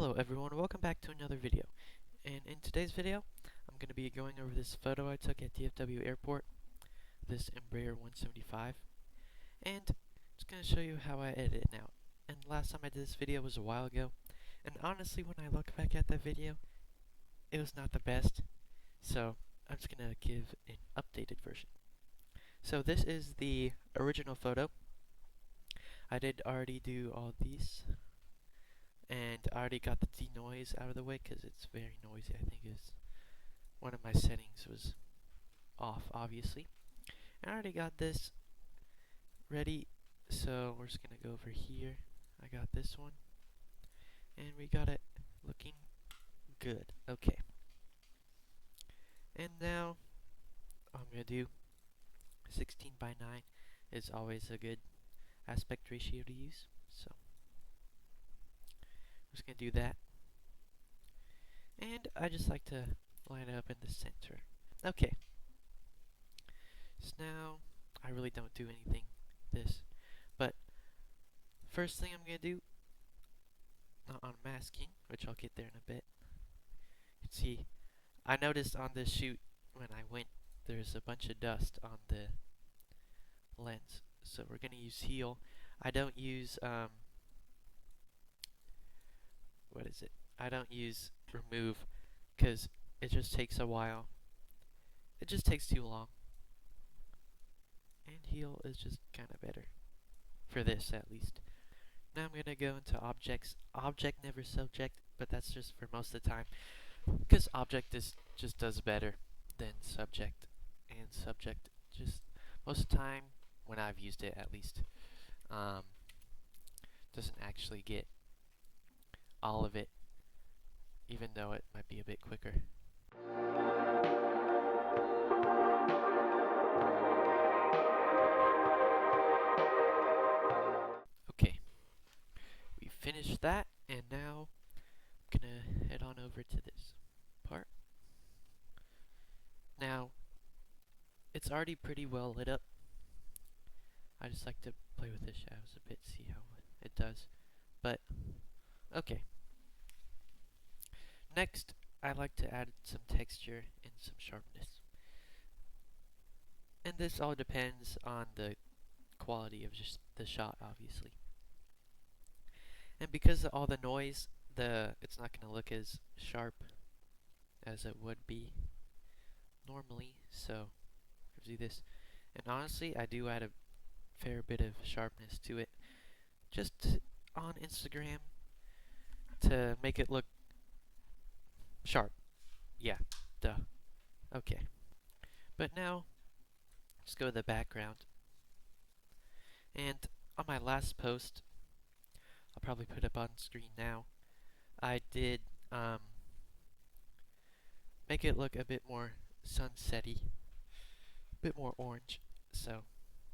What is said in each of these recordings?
Hello everyone, welcome back to another video. And in today's video, I'm going to be going over this photo I took at DFW Airport, this Embraer 175, and it's going to show you how I edit it now. And last time I did this video was a while ago, and honestly when I look back at that video, it was not the best, so I'm just going to give an updated version. So this is the original photo. I did already do all these, and I already got the denoise out of the way because it's very noisy. I think it's one of my settings was off, obviously. And I already got this ready, so we're just gonna go over here. I got this one, and we got it looking good. Okay. And now I'm gonna do 16 by 9 is always a good aspect ratio to use. So I'm just gonna do that. And I just like to line it up in the center. Okay. So now I really don't do anything this, but first thing I'm gonna do on masking, which I'll get there in a bit. You can see I noticed on this shoot when I went there's a bunch of dust on the lens, so we're gonna use heal. I don't use what is it? I don't use remove because it just takes a while. It just takes too long. And heal is just kind of better for this at least. Now I'm gonna go into objects. Object never subject, but that's just for most of the time, because object just does better than subject, and subject just most of the time when I've used it at least doesn't actually get all of it, even though it might be a bit quicker. Okay, we finished that, and now I'm gonna head on over to this part. Now, it's already pretty well lit up. I just like to play with the shadows a bit, see how it does. But, okay. Next, I like to add some texture and some sharpness. And this all depends on the quality of just the shot, obviously. And because of all the noise, it's not going to look as sharp as it would be normally, so gives you this. And honestly, I do add a fair bit of sharpness to it, just on Instagram, to make it look sharp. Yeah, duh. Okay. But now, let's go to the background. And on my last post, I'll probably put up on screen now, I did make it look a bit more sunsetty, a bit more orange, so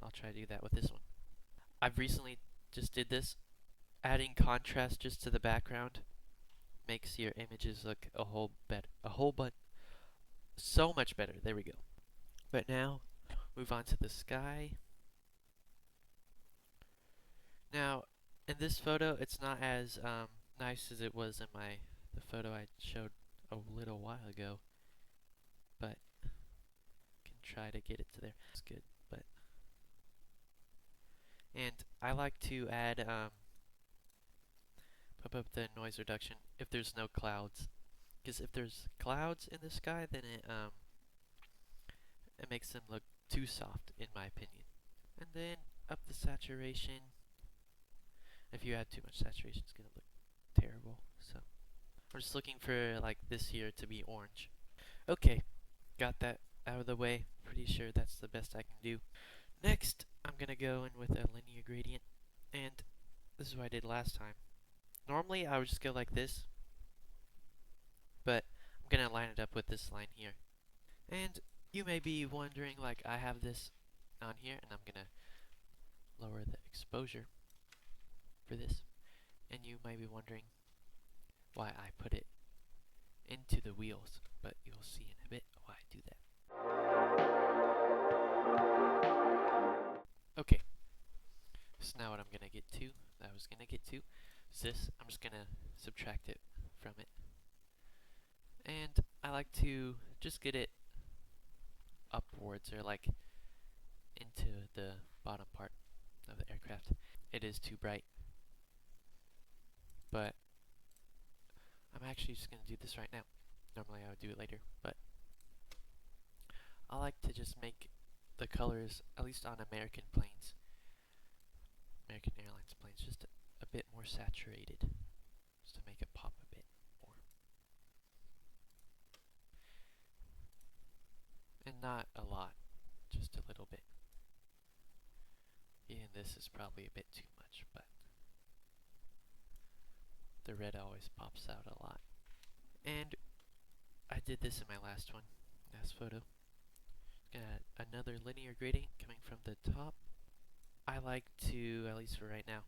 I'll try to do that with this one. I've recently just did this. Adding contrast just to the background makes your images look so much better. There we go. But now, move on to the sky. Now, in this photo, it's not as nice as it was in the photo I showed a little while ago, but can try to get it to there. It's good, but and I like to add pump up the noise reduction if there's no clouds, because if there's clouds in the sky, then it makes them look too soft, in my opinion. And then up the saturation. If you add too much saturation, it's gonna look terrible. So I'm just looking for like this here to be orange. Okay, got that out of the way. Pretty sure that's the best I can do. Next, I'm gonna go in with a linear gradient, and this is what I did last time. Normally I would just go like this, but I'm gonna line it up with this line here. And you may be wondering, like, I have this on here, and I'm gonna lower the exposure for this, and you might be wondering why I put it into the wheels, but you'll see in a bit why I do that. Okay, so now what I was gonna get to is this. I'm just gonna subtract it from it. And I like to just get it upwards, or like into the bottom part of the aircraft. It is too bright, but I'm actually just going to do this right now. Normally I would do it later, but I like to just make the colors, at least on American planes, American Airlines planes, just a bit more saturated, just to make it pop a bit more. And not a lot, just a little bit. Even this is probably a bit too much, but the red always pops out a lot. And I did this in my last photo. Got another linear gradient coming from the top. I like to, at least for right now,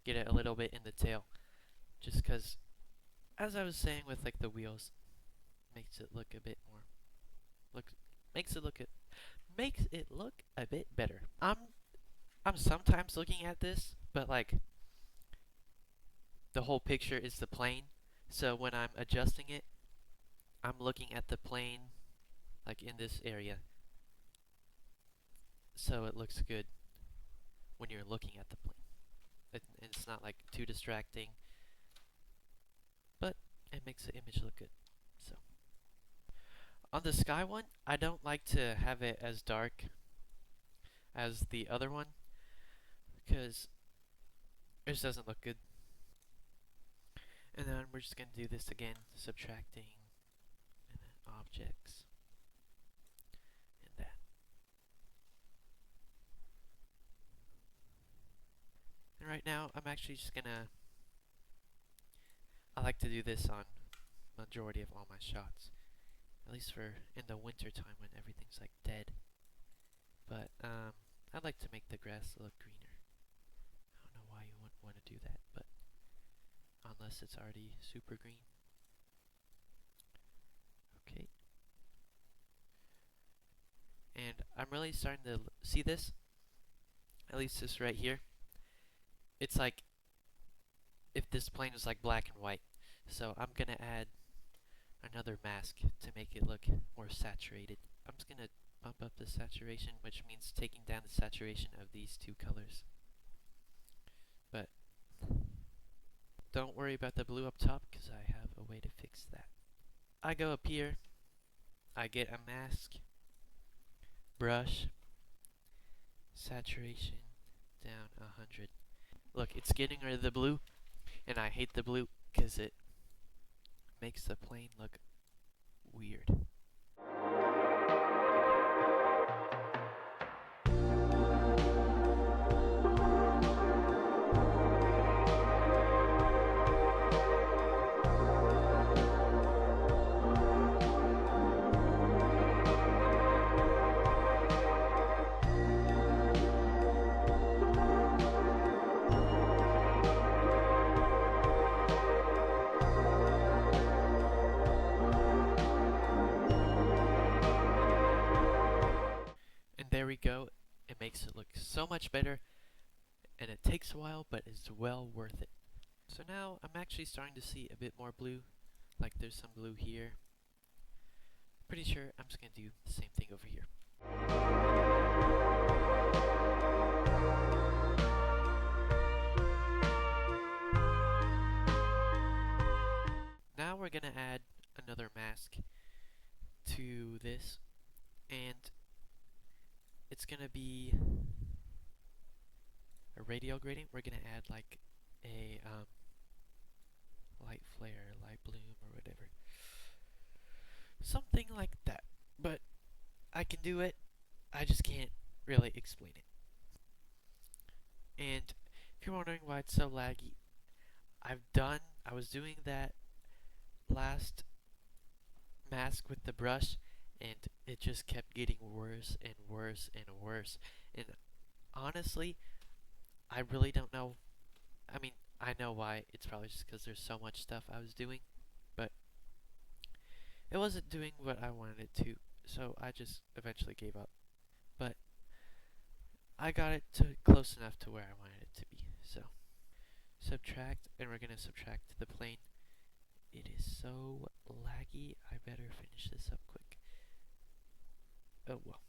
get it a little bit in the tail, just because, as I was saying with like the wheels, makes it look a bit more, makes it look a bit better. I'm sometimes looking at this, but like the whole picture is the plane, so when I'm adjusting it, I'm looking at the plane like in this area, so it looks good when you're looking at the plane. It's not like too distracting, but it makes the image look good. So on the sky one, I don't like to have it as dark as the other one, because it just doesn't look good. And then we're just going to do this again, subtracting, and then objects, and that. And right now, I'm actually just going to, I like to do this on majority of all my shots, at least for in the winter time when everything's like dead. But I'd like to make the grass look greener. I don't know why you wouldn't want to do that, but unless it's already super green. Okay. And I'm really starting to see this, at least this right here. It's like if this plane was like black and white. So I'm going to add another mask to make it look more saturated. I'm just going to bump up the saturation, which means taking down the saturation of these two colors. But don't worry about the blue up top, because I have a way to fix that. I go up here, I get a mask, brush, saturation down 100. Look, it's getting rid of the blue, and I hate the blue because it makes the plane look weird. There we go. It makes it look so much better, and it takes a while, but it's well worth it. So now I'm actually starting to see a bit more blue, like there's some blue here. Pretty sure I'm just going to do the same thing over here. Now we're going to add another mask to this, and it's going to be a radial gradient. We're going to add like a light flare, light bloom, or whatever. Something like that. But I can do it, I just can't really explain it. And if you're wondering why it's so laggy, I was doing that last mask with the brush, and it just kept getting worse and worse and worse. And honestly, I really don't know. I mean, I know why. It's probably just because there's so much stuff I was doing, but it wasn't doing what I wanted it to, so I just eventually gave up. But I got it to close enough to where I wanted it to be. So subtract, and we're going to subtract the plane in so laggy. I better finish this up quick. Oh well.